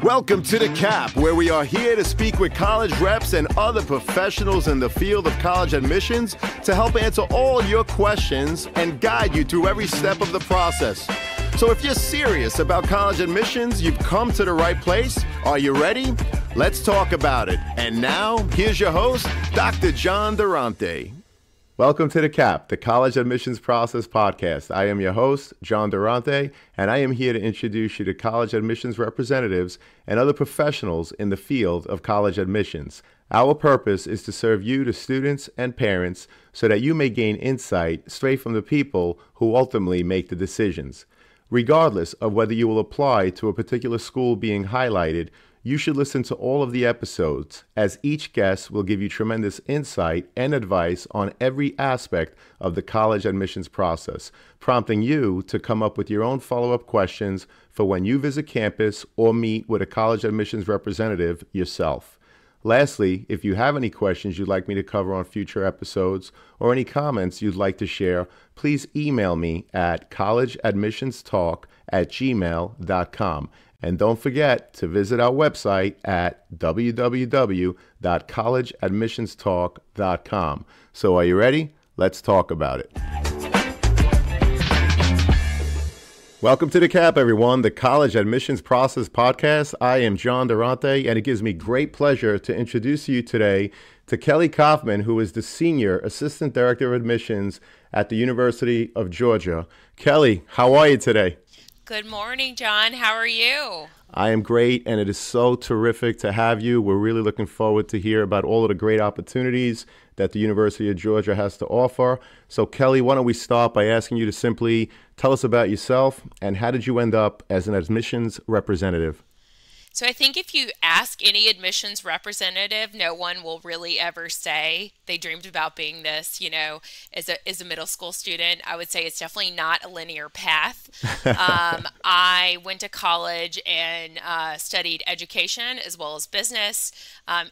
Welcome to The Cap, where we are here to speak with college reps and other professionals in the field of college admissions to help answer all your questions and guide you through every step of the process. So if you're serious about college admissions, you've come to the right place. Are you ready? Let's talk about it. And now, here's your host, Dr. John Durante. Welcome to The Cap, the College Admissions Process Podcast. I am your host, John Durante, and I am here to introduce you to college admissions representatives and other professionals in the field of college admissions. Our purpose is to serve you, the students and parents, so that you may gain insight straight from the people who ultimately make the decisions. Regardless of whether you will apply to a particular school being highlighted, you should listen to all of the episodes, as each guest will give you tremendous insight and advice on every aspect of the college admissions process, prompting you to come up with your own follow-up questions for when you visit campus or meet with a college admissions representative yourself. Lastly, if you have any questions you'd like me to cover on future episodes or any comments you'd like to share, please email me at collegeadmissionstalk@gmail.com. And don't forget to visit our website at www.collegeadmissionstalk.com. So are you ready? Let's talk about it. Welcome to The Cap, everyone, the College Admissions Process Podcast. I am John Durante, and it gives me great pleasure to introduce you today to Kelly Kaufman, who is the Senior Assistant Director of Admissions at the University of Georgia. Kelly, how are you today? Good morning, John. How are you? I am great, and it is so terrific to have you. We're really looking forward to hear about all of the great opportunities that the University of Georgia has to offer. So, Kelly, why don't we start by asking you to simply tell us about yourself and how did you end up as an admissions representative? So I think if you ask any admissions representative, no one will really ever say they dreamed about being this, as a middle school student. I would say it's definitely not a linear path. I went to college and studied education as well as business,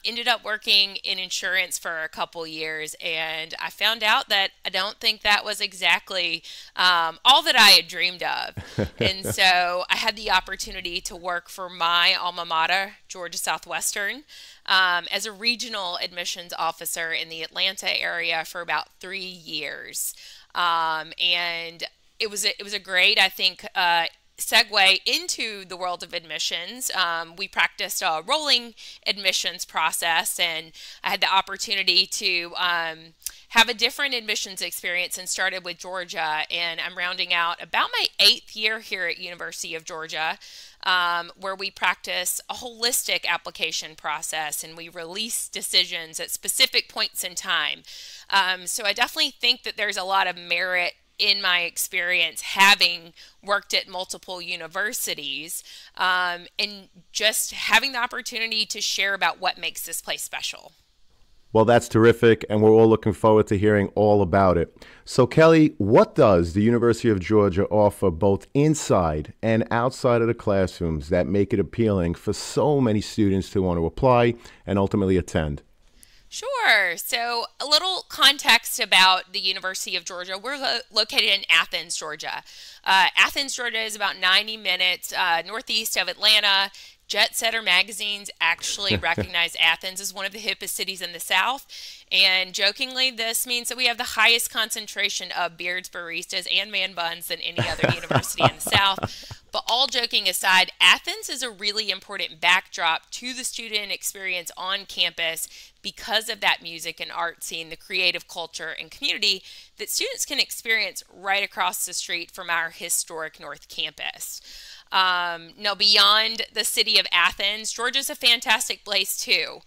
ended up working in insurance for a couple years, and I found out that I don't think that was exactly all that I had dreamed of. And so I had the opportunity to work for my alma mater, Georgia Southwestern, as a regional admissions officer in the Atlanta area for about 3 years. And it was a great, I think, segue into the world of admissions. We practiced a rolling admissions process, and I had the opportunity to have a different admissions experience and started with Georgia. And I'm rounding out about my 8th year here at University of Georgia, where we practice a holistic application process and we release decisions at specific points in time. So I definitely think that there's a lot of merit in my experience having worked at multiple universities, and just having the opportunity to share about what makes this place special. Well, that's terrific, and we're all looking forward to hearing all about it. So, Kelly, what does the University of Georgia offer both inside and outside of the classrooms that make it appealing for so many students to want to apply and ultimately attend? Sure. So a little context about the University of Georgia. We're located in Athens, Georgia. Athens, Georgia is about 90 minutes northeast of Atlanta. Jet Setter magazines actually recognize Athens as one of the hippest cities in the South. And jokingly, this means that we have the highest concentration of beards, baristas, and man buns than any other university in the South. But all joking aside, Athens is a really important backdrop to the student experience on campus because of that music and art scene, the creative culture and community that students can experience right across the street from our historic North Campus. Now, beyond the city of Athens, Georgia's a fantastic place too.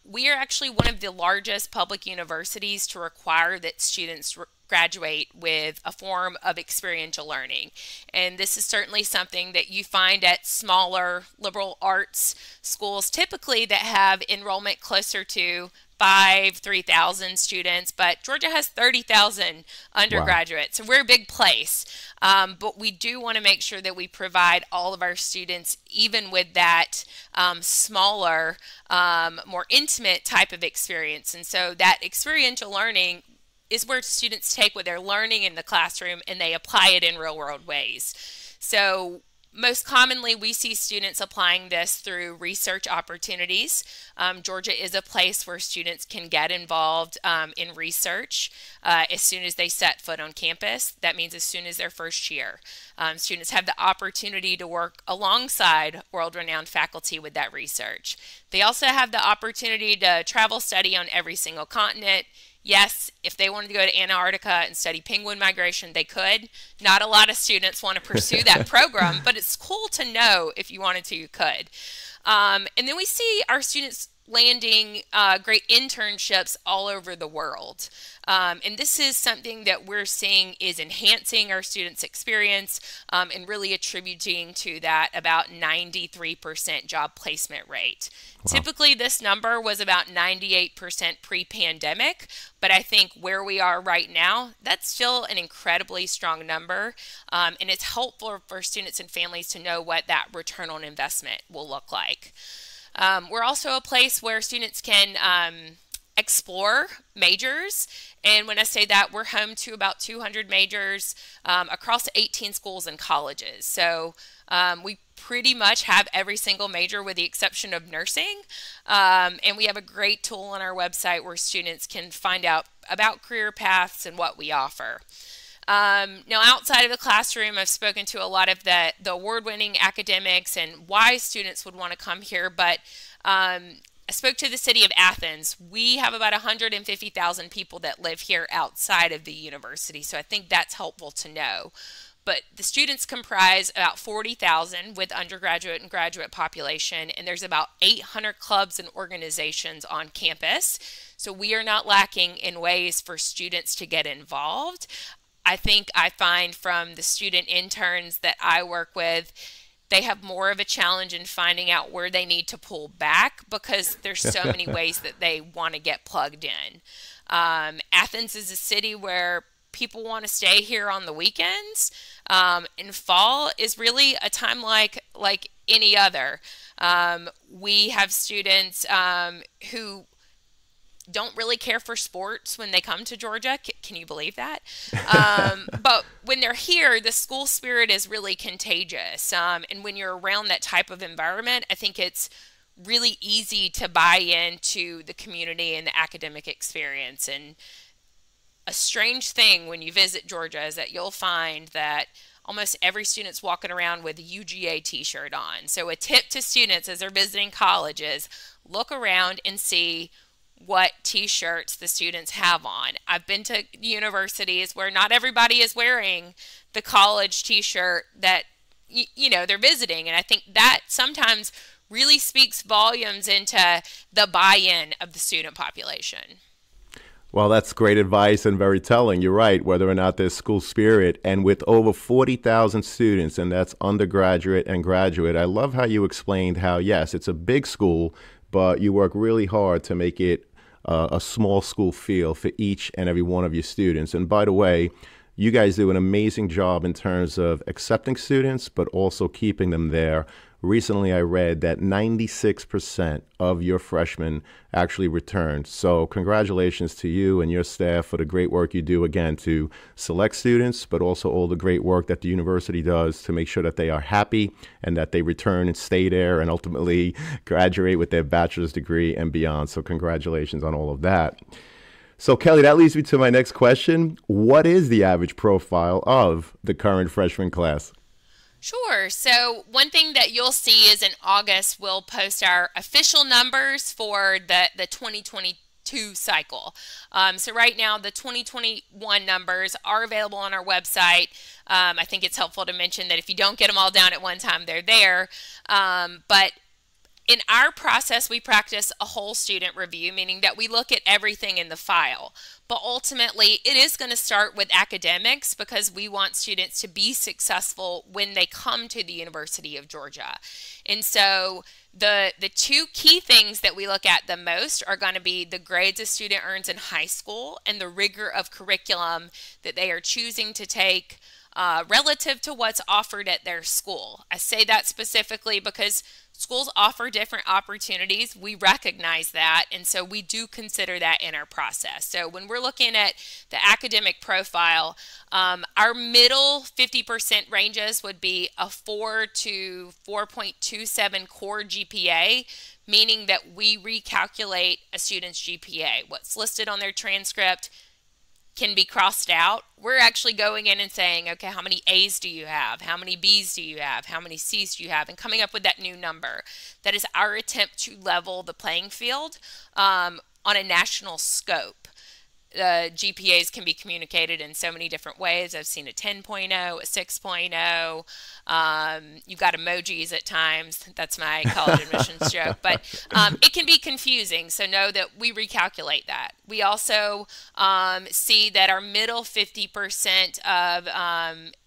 We are actually one of the largest public universities to require that students graduate with a form of experiential learning. And this is certainly something that you find at smaller liberal arts schools typically that have enrollment closer to 3,000 students, but Georgia has 30,000 undergraduates. Wow. So we're a big place. But we do want to make sure that we provide all of our students, even with that smaller, more intimate type of experience. And so that experiential learning is where students take what they're learning in the classroom and they apply it in real world ways. So Most commonly, we see students applying this through research opportunities. Georgia is a place where students can get involved in research as soon as they set foot on campus. That means as soon as their first year. Students have the opportunity to work alongside world-renowned faculty with that research. They also have the opportunity to travel study on every single continent. Yes, if they wanted to go to Antarctica and study penguin migration, they could. Not a lot of students want to pursue that program, but it's cool to know if you wanted to, you could. And then we see our students landing great internships all over the world. And this is something that we're seeing is enhancing our students' experience and really attributing to that about 93% job placement rate. Wow. Typically, this number was about 98% pre-pandemic, but I think where we are right now, that's still an incredibly strong number. And it's helpful for students and families to know what that return on investment will look like. We're also a place where students can explore majors. And when I say that, we're home to about 200 majors across 18 schools and colleges. So we pretty much have every single major with the exception of nursing. And we have a great tool on our website where students can find out about career paths and what we offer. Now, outside of the classroom, I've spoken to a lot of the award-winning academics and why students would want to come here, but I spoke to the city of Athens. We have about 150,000 people that live here outside of the university, so I think that's helpful to know. But the students comprise about 40,000 with undergraduate and graduate population, and there's about 800 clubs and organizations on campus. So we are not lacking in ways for students to get involved. I think I find from the student interns that I work with, they have more of a challenge in finding out where they need to pull back because there's so many ways that they want to get plugged in. Athens is a city where people want to stay here on the weekends. And fall is really a time like any other. We have students who don't really care for sports when they come to Georgia. Can you believe that? But when they're here, the school spirit is really contagious. And when you're around that type of environment, I think it's really easy to buy into the community and the academic experience. And a strange thing when you visit Georgia is that you'll find that almost every student's walking around with a UGA t-shirt on. So a tip to students as they're visiting colleges, look around and see what t-shirts the students have on. I've been to universities where not everybody is wearing the college t-shirt that they're visiting, and I think that sometimes really speaks volumes into the buy-in of the student population. Well, that's great advice and very telling. You're right, whether or not there's school spirit. And with over 40,000 students, and that's undergraduate and graduate, I love how you explained how, yes, it's a big school, but you work really hard to make it a small school feel for each and every one of your students. And by the way, you guys do an amazing job in terms of accepting students, but also keeping them there. Recently, I read that 96% of your freshmen actually returned. So congratulations to you and your staff for the great work you do, again, to select students, but also all the great work that the university does to make sure that they are happy and that they return and stay there and ultimately graduate with their bachelor's degree and beyond. So congratulations on all of that. So Kelly, that leads me to my next question. What is the average profile of the current freshman class? Sure. So one thing that you'll see is in August, we'll post our official numbers for the 2022 cycle. So right now, the 2021 numbers are available on our website. I think it's helpful to mention that if you don't get them all down at one time, they're there. But in our process, we practice a whole student review, meaning that we look at everything in the file. But ultimately, it is going to start with academics because we want students to be successful when they come to the University of Georgia. And so the two key things that we look at the most are going to be the grades a student earns in high school and the rigor of curriculum that they are choosing to take relative to what's offered at their school. I say that specifically because schools offer different opportunities. We recognize that, and so we do consider that in our process. So when we're looking at the academic profile, our middle 50% ranges would be a 4 to 4.27 core GPA, meaning that we recalculate a student's GPA. What's listed on their transcript can be crossed out. We're actually going in and saying, okay, how many A's do you have? How many B's do you have? How many C's do you have? And coming up with that new number. That is our attempt to level the playing field on a national scope. GPAs can be communicated in so many different ways. I've seen a 10.0, a 6.0. You've got emojis at times. That's my college admissions joke. But it can be confusing, so know that we recalculate that. We also see that our middle 50% of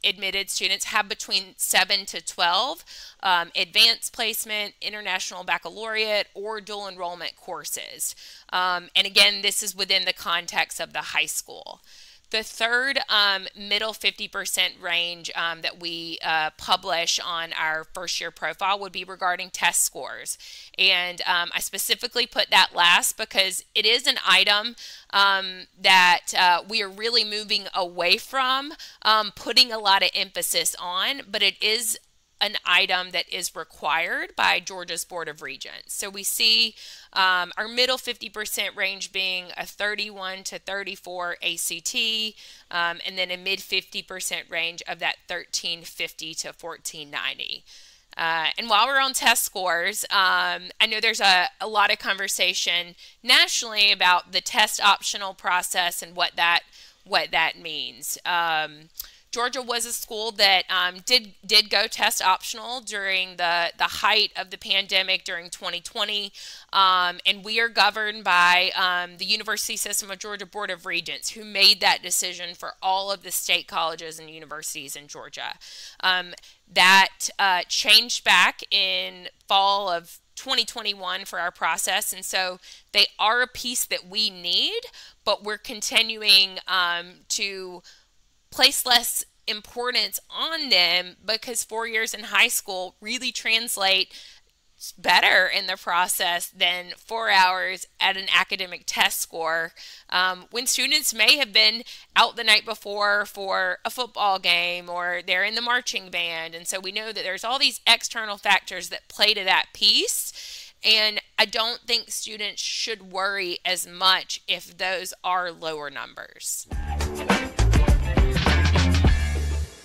admitted students have between 7 to 12 advanced placement, international baccalaureate, or dual enrollment courses. And again, this is within the context of the high school. The third middle 50% range that we publish on our first year profile would be regarding test scores. And I specifically put that last because it is an item that we are really moving away from putting a lot of emphasis on, but it is an item that is required by Georgia's Board of Regents. So we see our middle 50% range being a 31 to 34 ACT, and then a mid 50% range of that 1350 to 1490. And while we're on test scores, I know there's a lot of conversation nationally about the test optional process and what that means. Georgia was a school that did go test optional during the height of the pandemic during 2020, and we are governed by the University System of Georgia Board of Regents, who made that decision for all of the state colleges and universities in Georgia. That changed back in fall of 2021 for our process, and so they are a piece that we need, but we're continuing to place less importance on them because 4 years in high school really translate better in the process than 4 hours at an academic test score when students may have been out the night before for a football game or they're in the marching band. And so we know that there's all these external factors that play to that piece. And I don't think students should worry as much if those are lower numbers.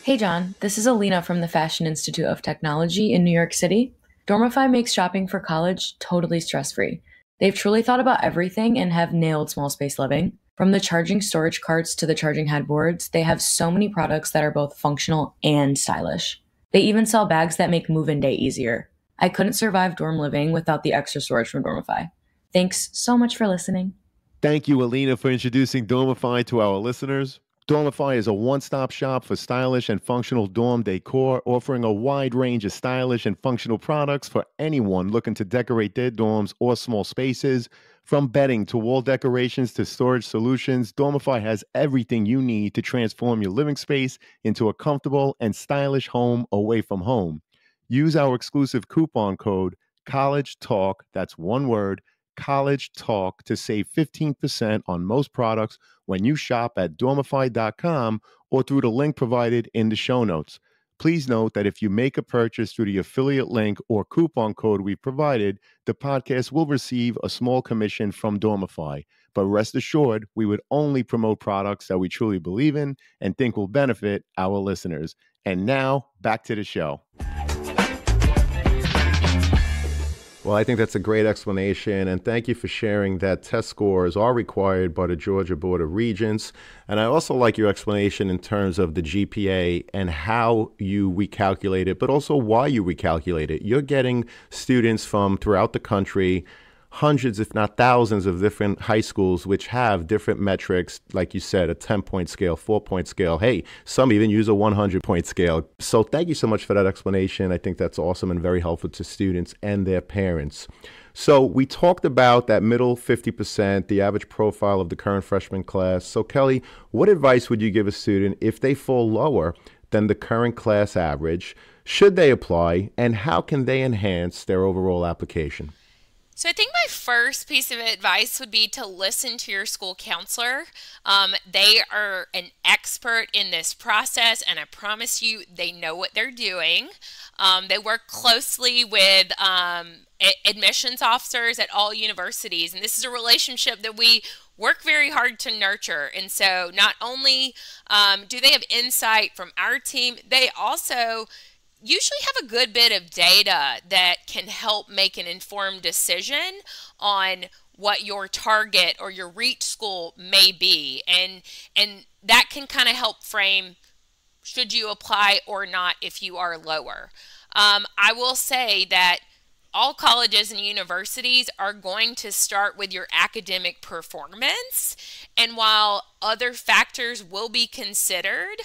Hey John, this is Alina from the Fashion Institute of Technology in New York City. Dormify makes shopping for college totally stress-free. They've truly thought about everything and have nailed small space living. From the charging storage carts to the charging headboards, they have so many products that are both functional and stylish. They even sell bags that make move-in day easier. I couldn't survive dorm living without the extra storage from Dormify. Thanks so much for listening. Thank you, Alina, for introducing Dormify to our listeners. Dormify is a one-stop shop for stylish and functional dorm decor, offering a wide range of stylish and functional products for anyone looking to decorate their dorms or small spaces. From bedding to wall decorations to storage solutions, Dormify has everything you need to transform your living space into a comfortable and stylish home away from home. Use our exclusive coupon code COLLEGETALK, that's one word, College Talk, to save 15% on most products when you shop at dormify.com or through the link provided in the show notes. Please note that if you make a purchase through the affiliate link or coupon code we provided, the podcast will receive a small commission from Dormify. But rest assured, we would only promote products that we truly believe in and think will benefit our listeners. And now, back to the show. Well, I think that's a great explanation, and thank you for sharing that test scores are required by the Georgia Board of Regents. And I also like your explanation in terms of the GPA and how you recalculate it, but also why you recalculate it. You're getting students from throughout the country, hundreds, if not thousands, of different high schools which have different metrics, like you said, a 10-point scale, 4-point scale. Hey, some even use a 100-point scale. So thank you so much for that explanation. I think that's awesome and very helpful to students and their parents. So we talked about that middle 50%, the average profile of the current freshman class. So Kelly, what advice would you give a student if they fall lower than the current class average? Should they apply, and how can they enhance their overall application? So I think my first piece of advice would be to listen to your school counselor. They are an expert in this process, and I promise you they know what they're doing. They work closely with admissions officers at all universities, and this is a relationship that we work very hard to nurture. And so not only do they have insight from our team, they also usually have a good bit of data that can help make an informed decision on what your target or your reach school may be. And that can kind of help frame should you apply or not if you are lower. I will say that all colleges and universities are going to start with your academic performance. And while other factors will be considered,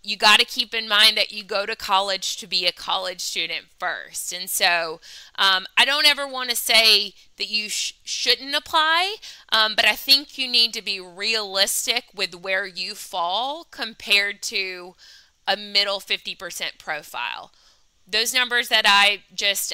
you got to keep in mind that you go to college to be a college student first. And so I don't ever want to say that you shouldn't apply, but I think you need to be realistic with where you fall compared to a middle 50% profile. Those numbers that I just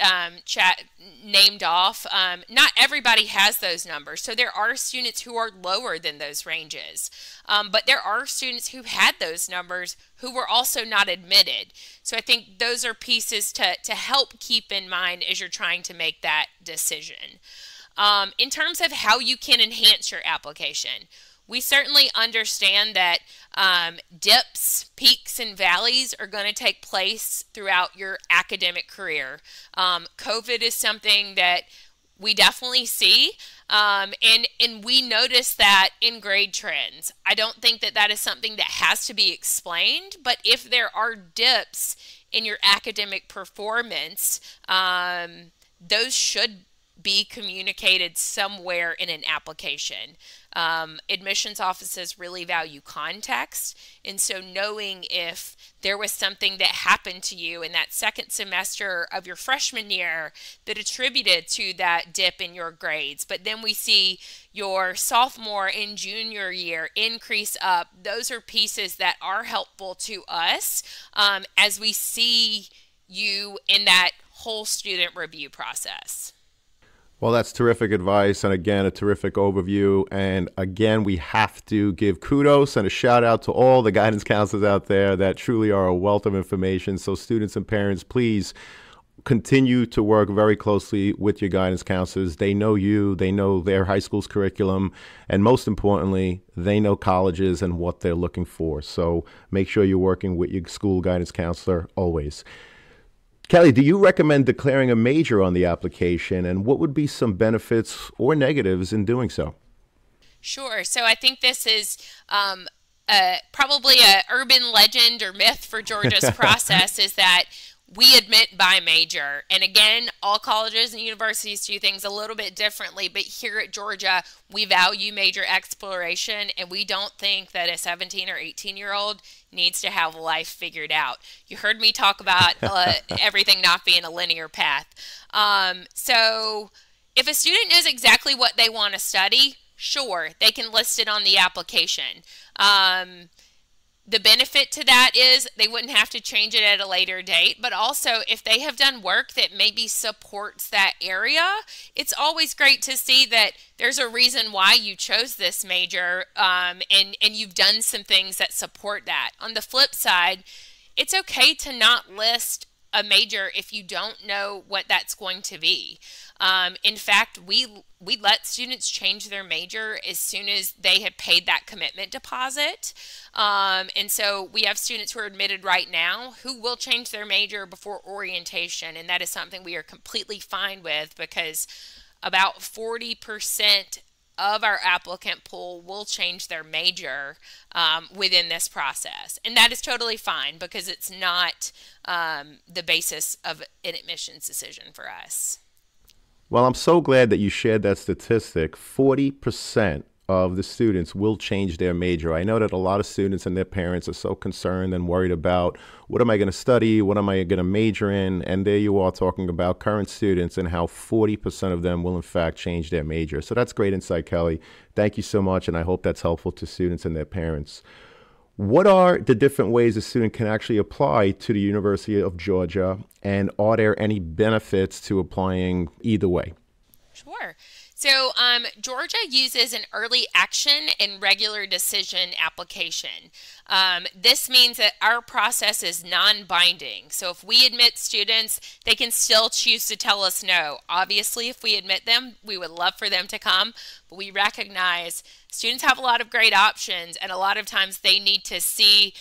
named off, not everybody has those numbers. So there are students who are lower than those ranges. But there are students who had those numbers who were also not admitted. So I think those are pieces to help keep in mind as you're trying to make that decision. In terms of how you can enhance your application, we certainly understand that dips, peaks, and valleys are going to take place throughout your academic career. COVID is something that we definitely see, and we notice that in grade trends. I don't think that that is something that has to be explained, but if there are dips in your academic performance, those should be communicated somewhere in an application. Admissions offices really value context, and so knowing if there was something that happened to you in that second semester of your freshman year that attributed to that dip in your grades, but then we see your sophomore and junior year increase up, those are pieces that are helpful to us as we see you in that whole student review process. Well, that's terrific advice, and again, a terrific overview. And again, we have to give kudos and a shout out to all the guidance counselors out there that truly are a wealth of information. So students and parents, please continue to work very closely with your guidance counselors. They know you, they know their high school's curriculum, and most importantly, they know colleges and what they're looking for. So make sure you're working with your school guidance counselor always. Kelly, do you recommend declaring a major on the application, and what would be some benefits or negatives in doing so? Sure. So I think this is probably a urban legend or myth for Georgia's process is that we admit by major. And again, all colleges and universities do things a little bit differently, but here at Georgia, we value major exploration, and we don't think that a 17 or 18-year-old needs to have life figured out. You heard me talk about everything not being a linear path. So if a student knows exactly what they want to study, sure, they can list it on the application. The benefit to that is they wouldn't have to change it at a later date, but also if they have done work that maybe supports that area, it's always great to see that there's a reason why you chose this major, and you've done some things that support that. On the flip side, it's okay to not list a major if you don't know what that's going to be. In fact, we let students change their major as soon as they have paid that commitment deposit. And so we have students who are admitted right now who will change their major before orientation, and that is something we are completely fine with because about 40% of our applicant pool will change their major within this process. And that is totally fine because it's not the basis of an admissions decision for us. Well, I'm so glad that you shared that statistic. 40% of the students will change their major. I know that a lot of students and their parents are so concerned and worried about what am I going to study, what am I going to major in, and there you are talking about current students and how 40% of them will in fact change their major. So that's great insight, Kelly. Thank you so much, and I hope that's helpful to students and their parents. What are the different ways a student can actually apply to the University of Georgia, and are there any benefits to applying either way? Sure. So, Georgia uses an early action and regular decision application. This means that our process is non-binding. So if we admit students, they can still choose to tell us no. Obviously, if we admit them, we would love for them to come, but we recognize students have a lot of great options, and a lot of times they need to see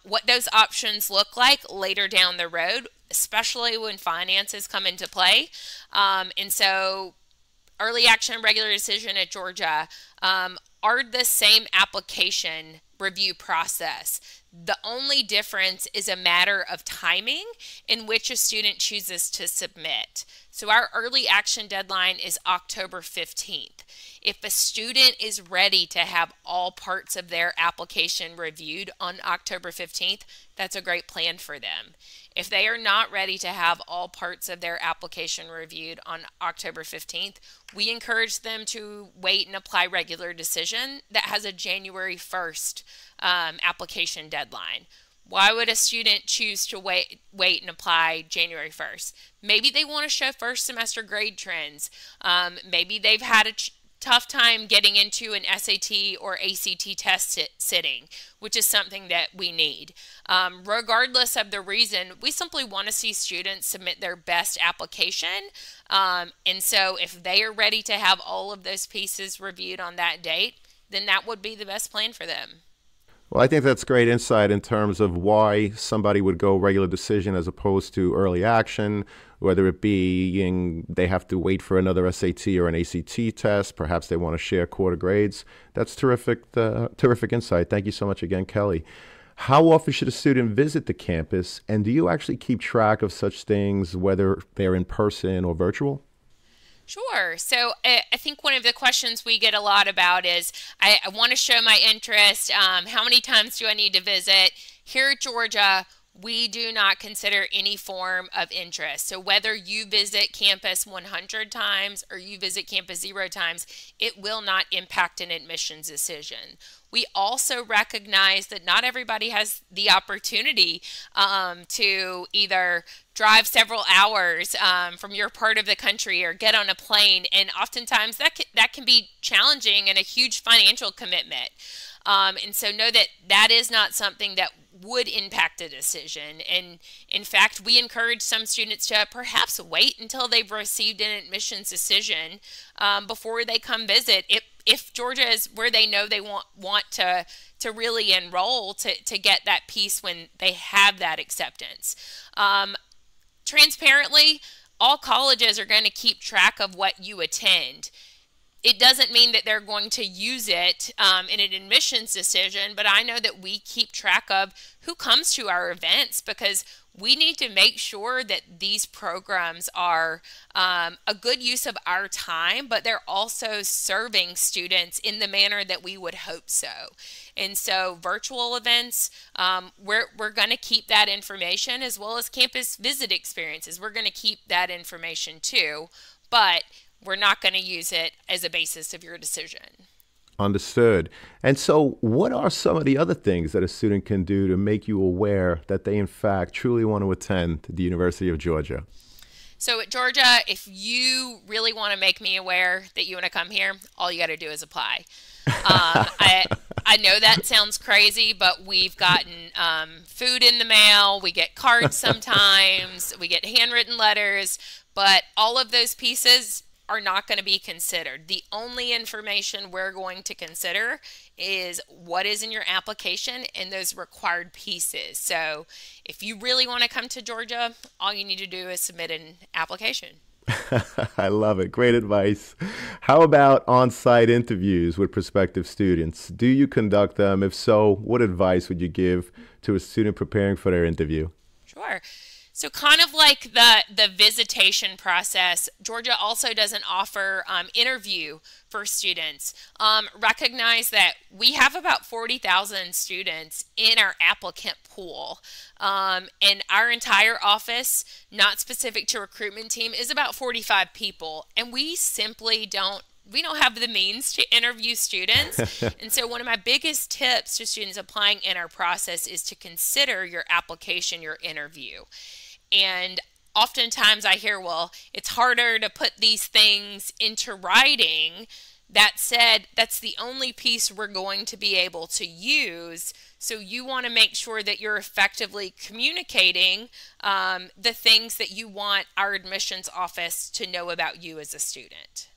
what those options look like later down the road, especially when finances come into play. And so early action and regular decision at Georgia are the same application review process. The only difference is a matter of timing in which a student chooses to submit. So our early action deadline is October 15th. If a student is ready to have all parts of their application reviewed on October 15th, that's a great plan for them. If they are not ready to have all parts of their application reviewed on October 15th, we encourage them to wait and apply regular decision that has a January 1st application deadline. Why would a student choose to wait and apply January 1st? Maybe they want to show first semester grade trends. Maybe they've had a tough time getting into an SAT or ACT test sitting, which is something that we need. Regardless of the reason, we simply want to see students submit their best application. And so if they are ready to have all of those pieces reviewed on that date, then that would be the best plan for them. Well, I think that's great insight in terms of why somebody would go regular decision as opposed to early action, whether it be they have to wait for another SAT or an ACT test. Perhaps they want to share quarter grades. That's terrific, terrific insight. Thank you so much again, Kelly. How often should a student visit the campus, and do you actually keep track of such things, whether they're in person or virtual? Sure. So I think one of the questions we get a lot about is, I want to show my interest. How many times do I need to visit? Here at Georgia, we do not consider any form of interest. So whether you visit campus 100 times or you visit campus 0 times, it will not impact an admissions decision. We also recognize that not everybody has the opportunity to either drive several hours from your part of the country or get on a plane, and oftentimes that can be challenging and a huge financial commitment. And so know that that is not something that would impact a decision. And in fact, we encourage some students to perhaps wait until they've received an admissions decision before they come visit. If Georgia is where they know they want to really enroll, to get that piece when they have that acceptance. Transparently, all colleges are going to keep track of what you attend. It doesn't mean that they're going to use it in an admissions decision, but I know that we keep track of who comes to our events, because we need to make sure that these programs are a good use of our time, but they're also serving students in the manner that we would hope so. And so virtual events, we're going to keep that information, as well as campus visit experiences. We're going to keep that information too, but we're not going to use it as a basis of your decision. Understood. And so what are some of the other things that a student can do to make you aware that they, in fact, truly want to attend the University of Georgia? So at Georgia, if you really want to make me aware that you want to come here, all you got to do is apply. I know that sounds crazy, but we've gotten food in the mail. We get cards sometimes. We get handwritten letters. But all of those pieces are not going to be considered. The only information we're going to consider is what is in your application and those required pieces. So if you really want to come to Georgia, all you need to do is submit an application. I love it. Great advice. How about on-site interviews with prospective students? Do you conduct them? If so, what advice would you give to a student preparing for their interview? Sure. So kind of like the visitation process, Georgia also doesn't offer interview for students. Recognize that we have about 40,000 students in our applicant pool. And our entire office, not specific to recruitment team, is about 45 people. And we simply don't have the means to interview students. And so one of my biggest tips to students applying in our process is to consider your application, your interview. And oftentimes I hear, well, it's harder to put these things into writing. That said, that's the only piece we're going to be able to use. So you want to make sure that you're effectively communicating the things that you want our admissions office to know about you as a student.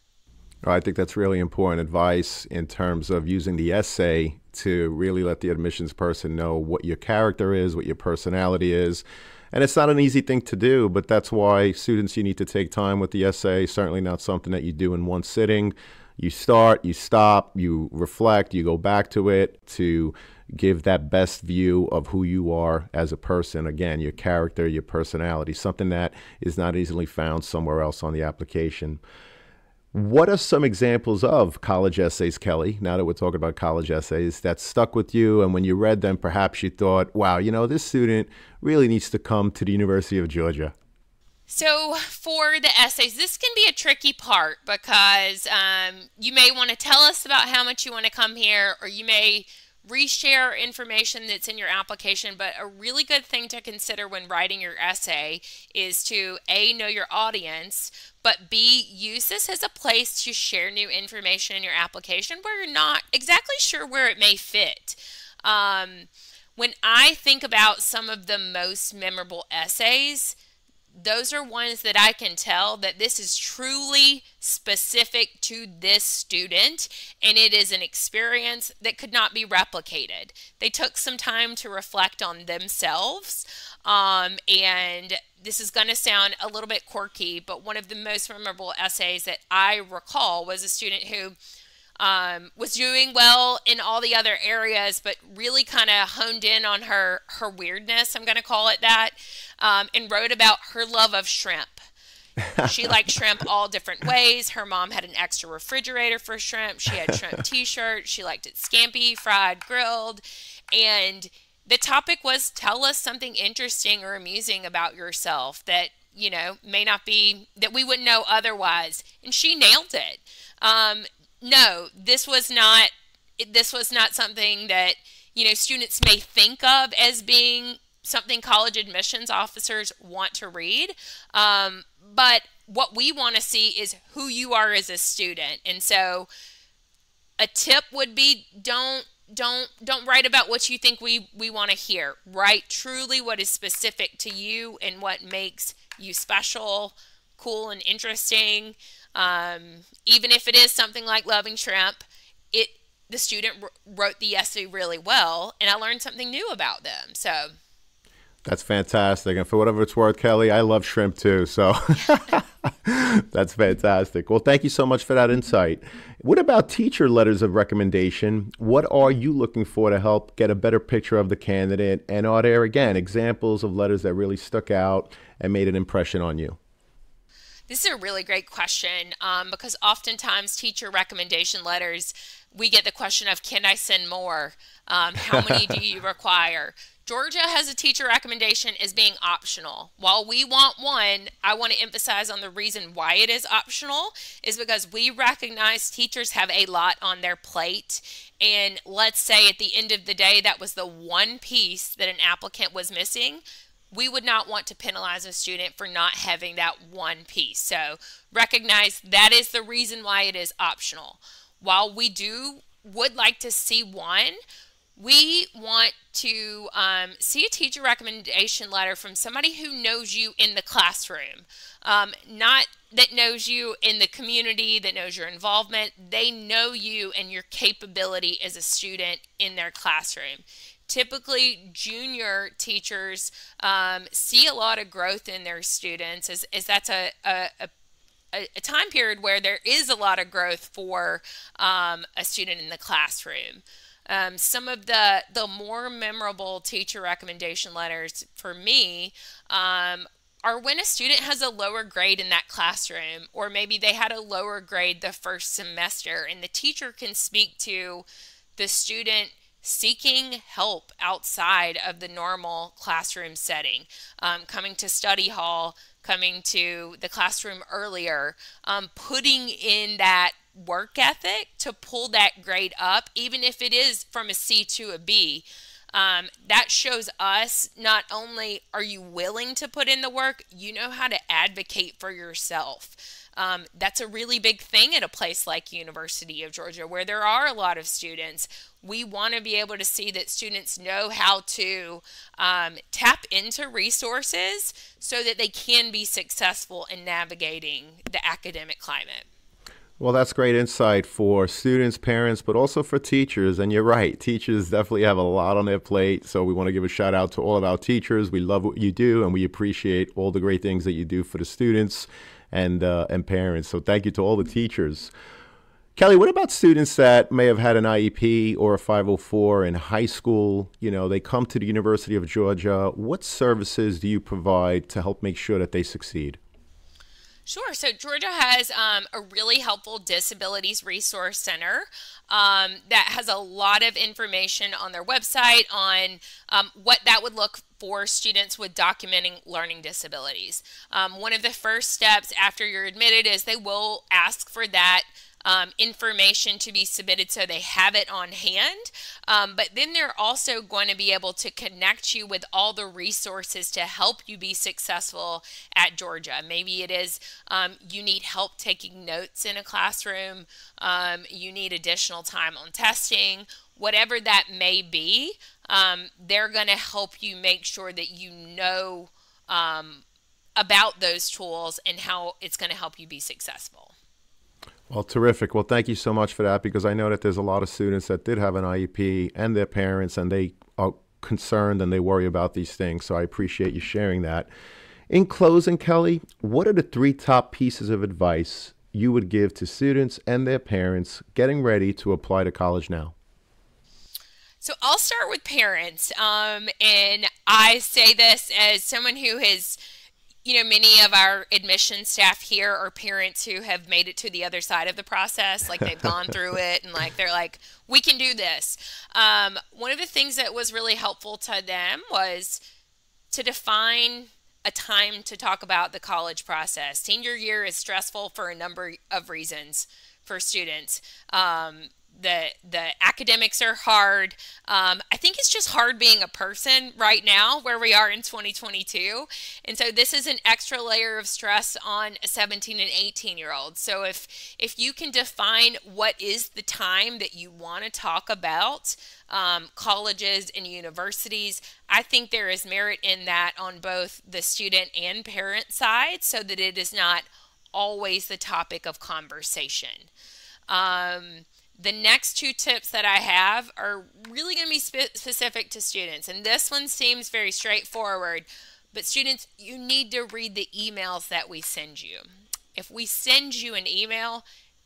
I think that's really important advice in terms of using the essay to really let the admissions person know what your character is, what your personality is. And it's not an easy thing to do, but that's why students, you need to take time with the essay. Certainly not something that you do in one sitting. You start, you stop, you reflect, you go back to it to give that best view of who you are as a person. Again, your character, your personality, something that is not easily found somewhere else on the application. What are some examples of college essays, Kelly, now that we're talking about college essays, that stuck with you, and when you read them, perhaps you thought, wow, this student really needs to come to the University of Georgia? So for the essays, this can be a tricky part because you may want to tell us about how much you want to come here, or you may reshare information that's in your application. But a really good thing to consider when writing your essay is to A, know your audience, but B, use this as a place to share new information in your application where you're not exactly sure where it may fit. When I think about some of the most memorable essays, those are ones that I can tell that this is truly specific to this student, and it is an experience that could not be replicated. They took some time to reflect on themselves, and this is going to sound a little bit quirky, but one of the most memorable essays that I recall was a student who was doing well in all the other areas, but really kind of honed in on her weirdness, I'm going to call it that, and wrote about her love of shrimp. She liked shrimp all different ways. Her mom had an extra refrigerator for shrimp. She had shrimp t-shirts. She liked it scampi, fried, grilled. And the topic was, tell us something interesting or amusing about yourself that, may not be, that we wouldn't know otherwise. And she nailed it. No, this was not something that, students may think of as being something college admissions officers want to read. But what we want to see is who you are as a student. And so a tip would be don't write about what you think we want to hear. Write truly what is specific to you and what makes you special, cool, and interesting. Even if it is something like loving shrimp, the student wrote the essay really well, and I learned something new about them. So that's fantastic. And for whatever it's worth, Kelly, I love shrimp too. So that's fantastic. Well, thank you so much for that insight. What about teacher letters of recommendation? What are you looking for to help get a better picture of the candidate? And are there, again, examples of letters that really stuck out and made an impression on you? This is a really great question because oftentimes teacher recommendation letters, we get the question of, can I send more? How many do you require? Georgia has a teacher recommendation as being optional. While we want one, I want to emphasize on the reason why it is optional is because we recognize teachers have a lot on their plate. And let's say at the end of the day, that was the one piece that an applicant was missing. We would not want to penalize a student for not having that one piece. So recognize that is the reason why it is optional. While we would like to see one, we want to see a teacher recommendation letter from somebody who knows you in the classroom, not that knows you in the community, that knows your involvement. They know you and your capability as a student in their classroom. Typically, junior teachers see a lot of growth in their students as that's a time period where there is a lot of growth for a student in the classroom. Some of the more memorable teacher recommendation letters for me are when a student has a lower grade in that classroom, or maybe they had a lower grade the first semester, and the teacher can speak to the student seeking help outside of the normal classroom setting, coming to study hall, coming to the classroom earlier, putting in that work ethic to pull that grade up, even if it is from a C to a B. That shows us not only are you willing to put in the work, you know how to advocate for yourself. That's a really big thing at a place like University of Georgia, where there are a lot of students. We want to be able to see that students know how to tap into resources so that they can be successful in navigating the academic climate. Well, that's great insight for students, parents, but also for teachers. And you're right, teachers definitely have a lot on their plate. So we want to give a shout out to all of our teachers. We love what you do, and we appreciate all the great things that you do for the students and parents. So thank you to all the teachers. Kelly, what about students that may have had an IEP or a 504 in high school? You know, they come to the University of Georgia. What services do you provide to help make sure that they succeed? Sure. So Georgia has a really helpful disabilities resource center that has a lot of information on their website on what that would look for students with documenting learning disabilities. One of the first steps after you're admitted is they will ask for that information to be submitted so they have it on hand. But then they're also going to be able to connect you with all the resources to help you be successful at Georgia. Maybe it is you need help taking notes in a classroom, you need additional time on testing, whatever that may be. They're going to help you make sure that you know about those tools and how it's going to help you be successful. Well, terrific. Well, thank you so much for that, because I know that there's a lot of students that did have an IEP and their parents, and they are concerned and they worry about these things. So I appreciate you sharing that. In closing, Kelly, what are the 3 top pieces of advice you would give to students and their parents getting ready to apply to college now? So I'll start with parents. And I say this as someone who has, many of our admissions staff here are parents who have made it to the other side of the process. Like they've gone through it and they're like, we can do this. One of the things that was really helpful to them was to define a time to talk about the college process. Senior year is stressful for a number of reasons for students. The academics are hard. I think it's just hard being a person right now where we are in 2022. And so this is an extra layer of stress on a 17 and 18-year-old. So if you can define what is the time that you want to talk about colleges and universities, I think there is merit in that on both the student and parent side so that it is not always the topic of conversation. The next 2 tips that I have are really going to be specific to students. And this one seems very straightforward. But students, you need to read the emails that we send you. If we send you an email,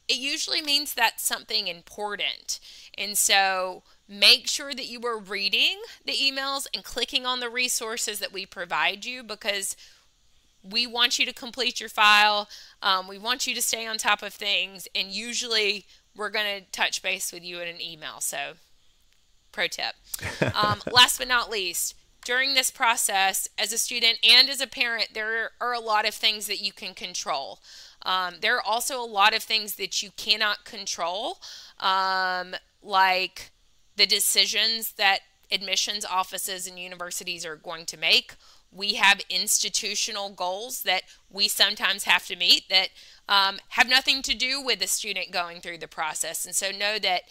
it usually means that's something important. And so make sure that you are reading the emails and clicking on the resources that we provide you, because we want you to complete your file. We want you to stay on top of things. And usually we're going to touch base with you in an email. So pro tip. Last but not least, during this process, as a student and as a parent, there are a lot of things that you can control. There are also a lot of things that you cannot control, like the decisions that admissions offices and universities are going to make. We have institutional goals that we sometimes have to meet that have nothing to do with the student going through the process. And so know that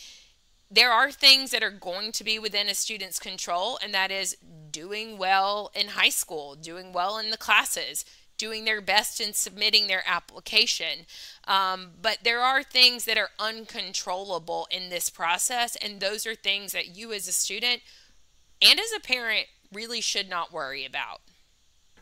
there are things that are going to be within a student's control, and that is doing well in high school, doing well in the classes, doing their best in submitting their application. But there are things that are uncontrollable in this process, and those are things that you as a student and as a parent really should not worry about.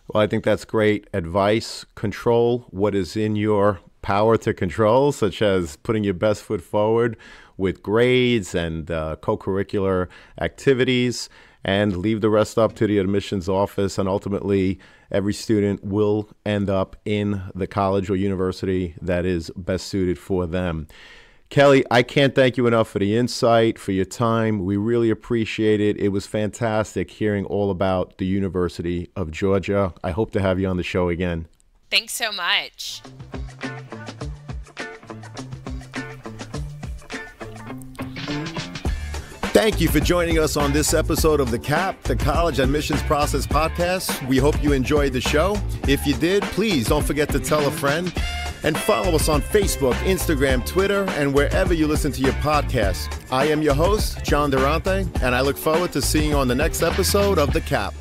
Well, I think that's great advice. Control what is in your power to control, such as putting your best foot forward with grades and co-curricular activities, and leave the rest up to the admissions office. And ultimately, every student will end up in the college or university that is best suited for them. Kelly, I can't thank you enough for the insight, for your time. We really appreciate it. It was fantastic hearing all about the University of Georgia. I hope to have you on the show again. Thanks so much. Thank you for joining us on this episode of The CAP, the College Admissions Process Podcast. We hope you enjoyed the show. If you did, please don't forget to tell a friend and follow us on Facebook, Instagram, Twitter, and wherever you listen to your podcasts. I am your host, John Durante, and I look forward to seeing you on the next episode of The CAP.